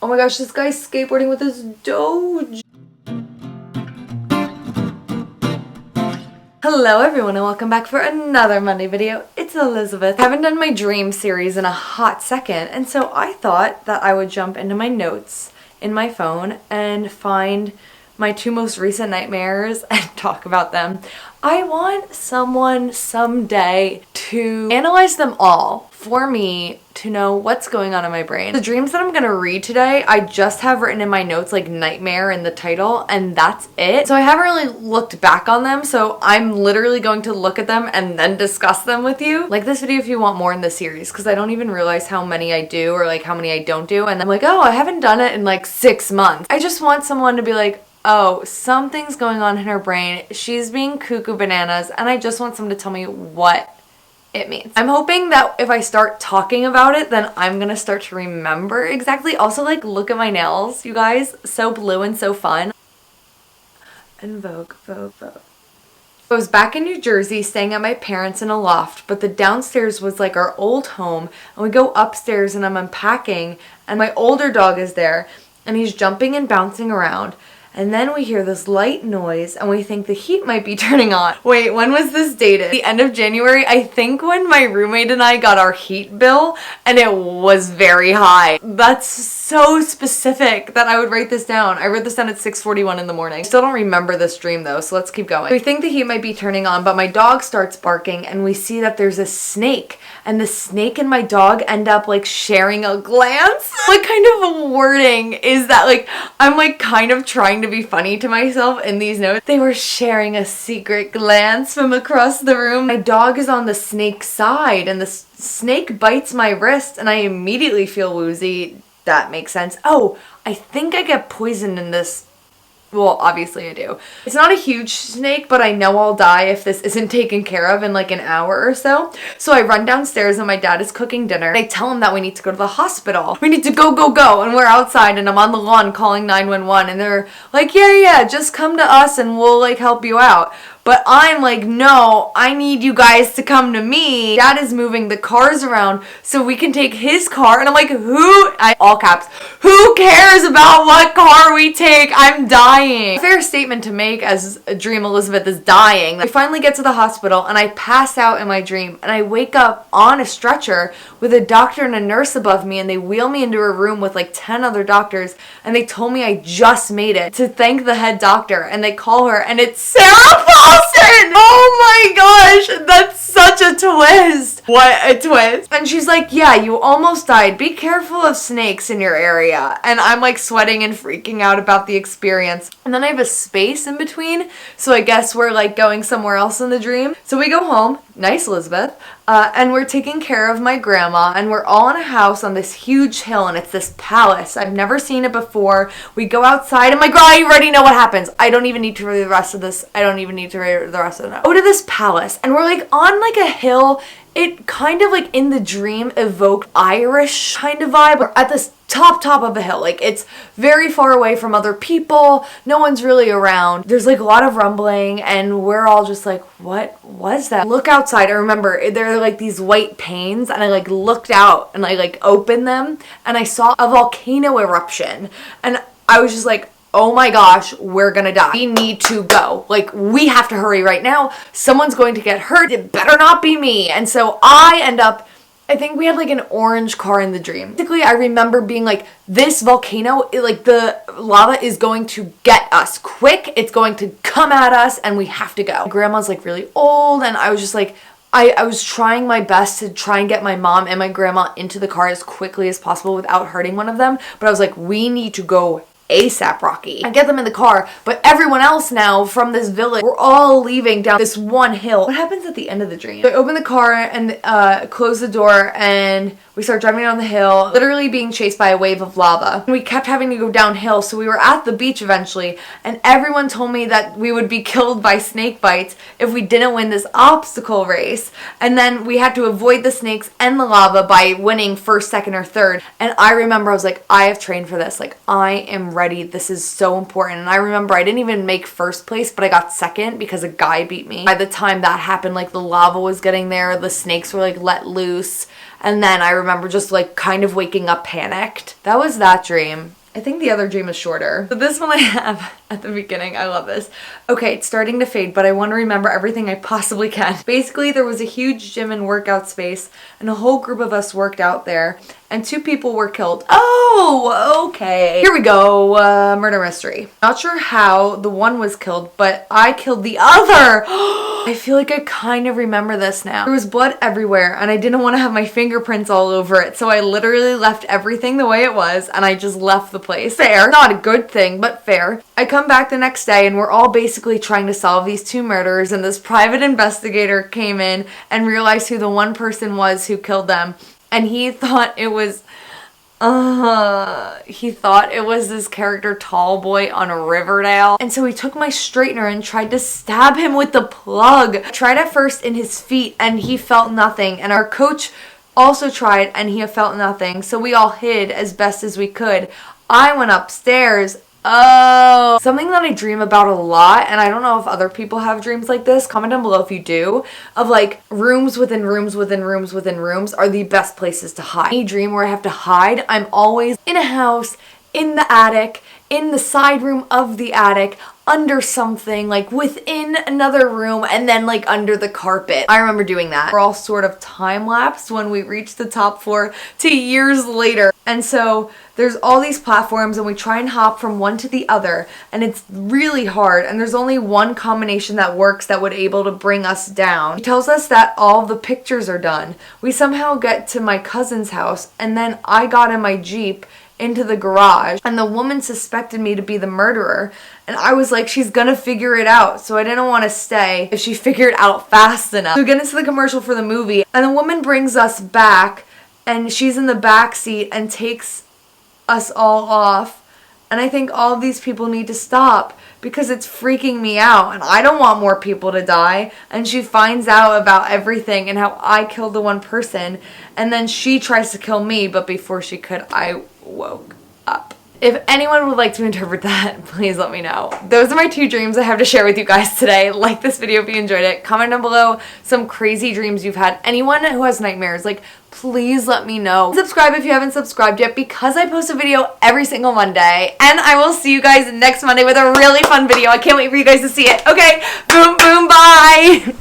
Oh my gosh, this guy's skateboarding with his Doge. Hello everyone and welcome back for another Monday video. It's Elizabeth. I haven't done my dream series in a hot second, and so I thought that I would jump into my notes in my phone and find my two most recent nightmares and talk about them. I want someone someday to analyze them all for me to know what's going on in my brain. The dreams that I'm gonna read today, I just have written in my notes like nightmare in the title, and that's it. So I haven't really looked back on them, so I'm literally going to look at them and then discuss them with you. Like this video if you want more in the series, because I don't even realize how many I do or like how many I don't do, and I'm like, oh, I haven't done it in like 6 months. I just want someone to be like, oh, something's going on in her brain. She's being cuckoo bananas, and I just want someone to tell me what it means. I'm hoping that if I start talking about it, then I'm gonna start to remember exactly. Also, like, look at my nails, you guys. So blue and so fun. And Vogue. I was back in New Jersey staying at my parents' in a loft, but the downstairs was like our old home, and we go upstairs and I'm unpacking, and my older dog is there, and he's jumping and bouncing around. And then we hear this light noise and we think the heat might be turning on. Wait, when was this dated? The end of January, I think, when my roommate and I got our heat bill, and it was very high. That's so specific that I would write this down. I wrote this down at 6:41 in the morning. I still don't remember this dream though, so let's keep going. We think the heat might be turning on, but my dog starts barking and we see that there's a snake, and the snake and my dog end up like sharing a glance. What kind of wording is that? Like, I'm like kind of trying to be funny to myself in these notes. They were sharing a secret glance from across the room. My dog is on the snake's side and the snake bites my wrist and I immediately feel woozy. That makes sense. Oh, I think I get poisoned in this. Well, obviously I do. It's not a huge snake, but I know I'll die if this isn't taken care of in like an hour or so. So I run downstairs and my dad is cooking dinner. I tell him that we need to go to the hospital. We need to go. And we're outside and I'm on the lawn calling 911, and they're like, yeah, just come to us and we'll like help you out. But I'm like, no, I need you guys to come to me. Dad is moving the cars around so we can take his car. And I'm like, all caps, who cares about what car we take? I'm dying. A fair statement to make as a dream Elizabeth is dying. We finally get to the hospital and I pass out in my dream. And I wake up on a stretcher with a doctor and a nurse above me, and they wheel me into a room with like 10 other doctors. And they told me I just made it to thank the head doctor. And they call her, and it's Sarah Paulson! Oh my gosh, that's such a twist. What a twist. And she's like, yeah, you almost died. Be careful of snakes in your area. And I'm like sweating and freaking out about the experience. And then I have a space in between, so I guess we're like going somewhere else in the dream. So we go home. Nice, Elizabeth. And we're taking care of my grandma, and we're all in a house on this huge hill, and it's this palace. I've never seen it before. We go outside, and my grandma, you already know what happens. I don't even need to read the rest of this. I don't even need to read the rest of it. Go to this palace, and we're like on like a hill. It kind of like in the dream evoked Irish kind of vibe. We're at this top of a hill. Like, it's very far away from other people. No one's really around. There's like a lot of rumbling, and we're all just like, what was that? Look outside. I remember there are like these white panes, and I like looked out and I like opened them, and I saw a volcano eruption, and I was just like, oh my gosh, we're gonna die. We need to go. Like, we have to hurry right now. Someone's going to get hurt. It better not be me. And so I think we had like an orange car in the dream. Basically, I remember being like, this volcano, like the lava is going to get us quick. It's going to come at us and we have to go. My grandma's like really old, and I was just like, I was trying my best to try and get my mom and my grandma into the car as quickly as possible without hurting one of them. But I was like, we need to go ASAP, Rocky. I get them in the car, but everyone else now from this village, we're all leaving down this one hill. What happens at the end of the dream? So I open the car and close the door, and we start driving down the hill, literally being chased by a wave of lava. And we kept having to go downhill, so we were at the beach eventually, and everyone told me that we would be killed by snake bites if we didn't win this obstacle race. And then we had to avoid the snakes and the lava by winning first, second, or third. And I remember I was like, I have trained for this. Like, I am ready. This is so important. And I remember I didn't even make first place, but I got second because a guy beat me. By the time that happened, like, the lava was getting there, the snakes were like let loose, And then I remember just like kind of waking up panicked. That was that dream. I think the other dream is shorter. So this one I have at the beginning. I love this. Okay, it's starting to fade, but I want to remember everything I possibly can. Basically, there was a huge gym and workout space, and a whole group of us worked out there, and 2 people were killed. Oh, okay. Here we go. Murder mystery. Not sure how the one was killed, but I killed the other. I feel like I kind of remember this now. There was blood everywhere, and I didn't want to have my fingerprints all over it, so I literally left everything the way it was, and I just left the place. Fair. Not a good thing, but fair. I come back the next day, and we're all basically trying to solve these 2 murders, and this private investigator came in and realized who the one person was who killed them, and he thought it was this character Tall Boy on Riverdale. And so he took my straightener and tried to stab him with the plug. I tried at first in his feet and he felt nothing. And our coach also tried and he felt nothing. So we all hid as best as we could. I went upstairs. Oh, something that I dream about a lot, and I don't know if other people have dreams like this. Comment down below if you do, of like rooms within rooms within rooms within rooms are the best places to hide. Any dream where I have to hide, I'm always in a house, in the attic, in the side room of the attic, under something, like within another room, and then like under the carpet. I remember doing that. We're all sort of time-lapsed when we reach the top floor to years later. And so there's all these platforms and we try and hop from one to the other, and it's really hard, and there's only one combination that works that would able to bring us down. He tells us that all the pictures are done. We somehow get to my cousin's house, and then I got in my Jeep into the garage, and the woman suspected me to be the murderer, and I was like, she's gonna figure it out, so I didn't want to stay if she figured it out fast enough. So we get into the commercial for the movie, and the woman brings us back, and she's in the back seat and takes us all off, and I think all of these people need to stop because it's freaking me out, and I don't want more people to die. And she finds out about everything and how I killed the one person, and then she tries to kill me, but before she could, I woke up. If anyone would like to interpret that, please let me know. Those are my 2 dreams I have to share with you guys today. Like this video if you enjoyed it. Comment down below some crazy dreams you've had. Anyone who has nightmares, like, please let me know. Subscribe if you haven't subscribed yet, because I post a video every single Monday. And I will see you guys next Monday with a really fun video. I can't wait for you guys to see it. Okay, boom, boom, bye.